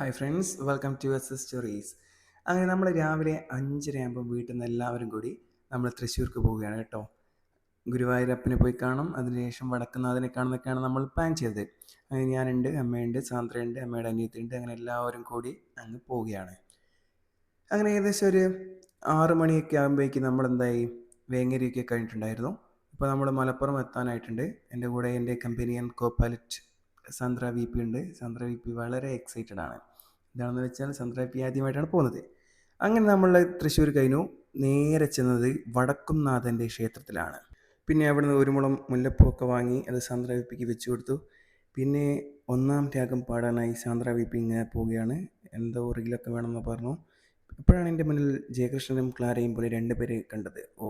Hi friends, welcome to S stories. അങ്ങനെ നമ്മൾ രാവിലെ 5:30 വീട്ടിൽ നിന്ന് എല്ലാവരും കൂടി നമ്മൾ തൃശ്ശൂർക്ക് പോവുകയാണ് കേട്ടോ. ഗുരുവായൂരപ്പനെ പോയി കാണും, അതിനുശേഷം വടക്കുന്നാഥനെ കാണുന്നൊക്കെയാണ് നമ്മൾ പ്ലാൻ ചെയ്തത്. അങ്ങനെ ഞാനുണ്ട്, അമ്മയുണ്ട്, സാന്ദ്രയുണ്ട്, അമ്മയുടെ അനിയത്തിയുണ്ട്, അങ്ങനെ എല്ലാവരും കൂടി അങ്ങ് പോവുകയാണ്. അങ്ങനെ ഏകദേശം ഒരു 6 മണിയൊക്കെ ആകുമ്പോഴേക്കും നമ്മളെന്തായി, വേങ്ങരയൊക്കെ കഴിഞ്ഞിട്ടുണ്ടായിരുന്നു. ഇപ്പോൾ നമ്മൾ മലപ്പുറം എത്താനായിട്ടുണ്ട്. എൻ്റെ കൂടെ എൻ്റെ companion co pilot Sandra V P ഉണ്ട്. സാന്ദ്ര വി പി വളരെ എക്സൈറ്റഡ് ആണ്. എന്താണെന്ന് വെച്ചാൽ സാന്ദ്ര വി പി ആദ്യമായിട്ടാണ് പോകുന്നത്. അങ്ങനെ നമ്മൾ തൃശ്ശൂർ കഴിഞ്ഞു, നേരെ ചെന്നത് വടക്കുംനാഥൻ്റെ ക്ഷേത്രത്തിലാണ്. പിന്നെ അവിടുന്ന് ഒരു മുളം മുല്ലപ്പൂവൊക്കെ വാങ്ങി അത് സാന്ദ്ര വി പിക്ക് വെച്ച് കൊടുത്തു. പിന്നെ ഒന്നാം രാഗം പാടാനായി സാന്ദ്ര വി പി ഇങ്ങനെ പോവുകയാണ്. എന്തോ റീലൊക്കെ വേണമെന്ന് പറഞ്ഞു. അപ്പോഴാണ് എൻ്റെ മുന്നിൽ ജയകൃഷ്ണനും ക്ലാരയും പോലെ 2 പേരെ കണ്ടത്. ഓ,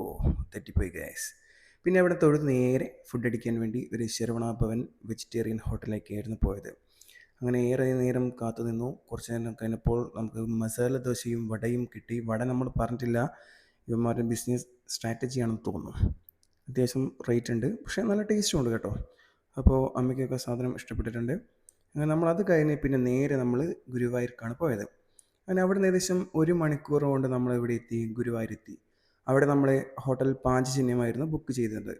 തെറ്റിപ്പോയി ഗൈസ്. പിന്നെ അവിടെ തൊഴുത് നേരെ ഫുഡ് അടിക്കാൻ വേണ്ടി ഒരു ശരവണ ഭവൻ വെജിറ്റേറിയൻ ഹോട്ടലിലേക്കായിരുന്നു പോയത്. അങ്ങനെ ഏറെ നേരം കാത്തു നിന്നു. കുറച്ച് നേരം കഴിഞ്ഞപ്പോൾ നമുക്ക് മസാല ദോശയും വടയും കിട്ടി. വട നമ്മൾ പറഞ്ഞിട്ടില്ല, ഇവന്മാരുടെ ബിസിനസ് സ്ട്രാറ്റജിയാണെന്ന് തോന്നുന്നു. അത്യാവശ്യം റേറ്റ് ഉണ്ട്, പക്ഷേ നല്ല ടേസ്റ്റും ഉണ്ട് കേട്ടോ. അപ്പോൾ അമ്മയ്ക്കൊക്കെ സാധനം ഇഷ്ടപ്പെട്ടിട്ടുണ്ട്. അങ്ങനെ നമ്മളത് കഴിഞ്ഞ് പിന്നെ നേരെ നമ്മൾ ഗുരുവായൂർക്കാണ് പോയത്. അങ്ങനെ അവിടെ നിന്ന് ഏകദേശം 1 മണിക്കൂർ കൊണ്ട് നമ്മൾ ഇവിടെ എത്തി, ഗുരുവായൂരെത്തി. അവിടെ നമ്മൾ ഹോട്ടൽ പാഞ്ചജന്യമായിരുന്നു ബുക്ക് ചെയ്തത്.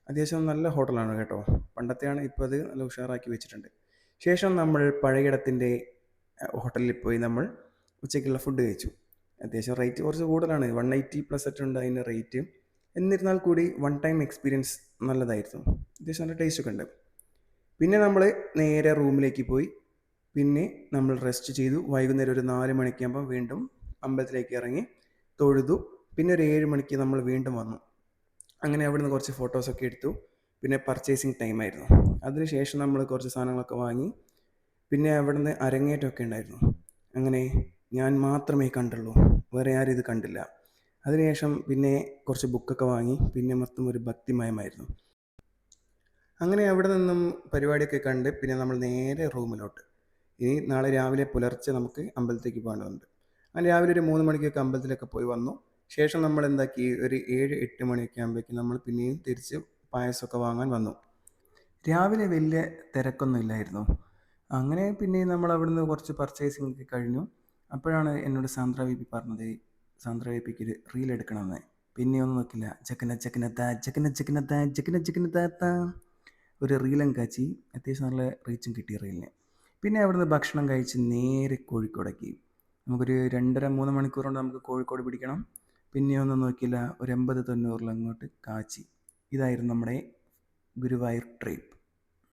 അത്യാവശ്യം നല്ല ഹോട്ടലാണ് കേട്ടോ. പണ്ടത്തെയാണ്, ഇപ്പോൾ അത് നല്ല ഉഷാറാക്കി വെച്ചിട്ടുണ്ട്. ശേഷം നമ്മൾ പഴയിടത്തിൻ്റെ ഹോട്ടലിൽ പോയി നമ്മൾ ഉച്ചയ്ക്കുള്ള ഫുഡ് കഴിച്ചു. അത്യാവശ്യം റേറ്റ് കുറച്ച് കൂടുതലാണ്, 180+ ഒക്കെ ഉണ്ട് അതിൻ്റെ റേറ്റ്. എന്നിരുന്നാൽ കൂടി വൺ ടൈം എക്സ്പീരിയൻസ് നല്ലതായിരുന്നു. അത്യാവശ്യം നല്ല ടേസ്റ്റൊക്കെ ഉണ്ട്. പിന്നെ നമ്മൾ നേരെ റൂമിലേക്ക് പോയി. പിന്നെ നമ്മൾ റെസ്റ്റ് ചെയ്തു. വൈകുന്നേരം ഒരു 4 മണിക്കാകുമ്പോൾ വീണ്ടും അമ്പലത്തിലേക്ക് ഇറങ്ങി തൊഴുതു. പിന്നെ ഒരു 7 മണിക്ക് നമ്മൾ വീണ്ടും വന്നു. അങ്ങനെ അവിടുന്ന് കുറച്ച് ഫോട്ടോസൊക്കെ എടുത്തു. പിന്നെ പർച്ചേസിങ് ടൈമായിരുന്നു. അതിനുശേഷം നമ്മൾ കുറച്ച് സാധനങ്ങളൊക്കെ വാങ്ങി. പിന്നെ അവിടുന്ന് അരങ്ങേറ്റമൊക്കെ ഉണ്ടായിരുന്നു. അങ്ങനെ ഞാൻ മാത്രമേ കണ്ടുള്ളൂ, വേറെ ആരും ഇത് കണ്ടില്ല. അതിനുശേഷം പിന്നെ കുറച്ച് ബുക്കൊക്കെ വാങ്ങി. പിന്നെ മൊത്തം ഒരു ഭക്തിമയമായിരുന്നു. അങ്ങനെ അവിടെ നിന്നും പരിപാടിയൊക്കെ കണ്ട് പിന്നെ നമ്മൾ നേരെ റൂമിലോട്ട്. ഇനി നാളെ രാവിലെ പുലർച്ചെ നമുക്ക് അമ്പലത്തേക്ക് പോകേണ്ടതുണ്ട്. അങ്ങനെ രാവിലെ ഒരു 3 മണിക്കൊക്കെ അമ്പലത്തിലൊക്കെ പോയി വന്നു. ശേഷം നമ്മൾ എന്താക്കി, ഒരു 7-8 മണിയൊക്കെ ആകുമ്പോഴേക്കും നമ്മൾ പിന്നെയും തിരിച്ച് പായസമൊക്കെ വാങ്ങാൻ വന്നു. രാവിലെ വലിയ തിരക്കൊന്നും ഇല്ലായിരുന്നു. അങ്ങനെ പിന്നെ നമ്മൾ അവിടുന്ന് കുറച്ച് പർച്ചേസിംഗ് ഒക്കെ കഴിഞ്ഞു. അപ്പോഴാണ് എന്നോട് സാന്ദ്ര വി പി പറഞ്ഞത്, സാന്ദ്ര വി പിക്ക് ഒരു റീൽ എടുക്കണമെന്ന്. പിന്നെ ഒന്നും നോക്കില്ല, ചക്കന ചക്കന താ ചക്കന ചക്കന താ ചക്കന ചക്കന താ ഒരു റീലും കാച്ചി. അത്യാവശ്യം നല്ല റീച്ചും കിട്ടിയ റീലിന്. പിന്നെ അവിടുന്ന് ഭക്ഷണം കഴിച്ച് നേരെ കോഴിക്കോടേക്ക്. നമുക്കൊരു 2.5-3 മണിക്കൂർ കൊണ്ട് നമുക്ക് കോഴിക്കോട് പിടിക്കണം. പിന്നെ ഒന്നും നോക്കിയില്ല, ഒരു 80-90 അങ്ങോട്ട് കാച്ചി. ഇതായിരുന്നു നമ്മുടെ ഗുരുവായൂർ ട്രിപ്പ്.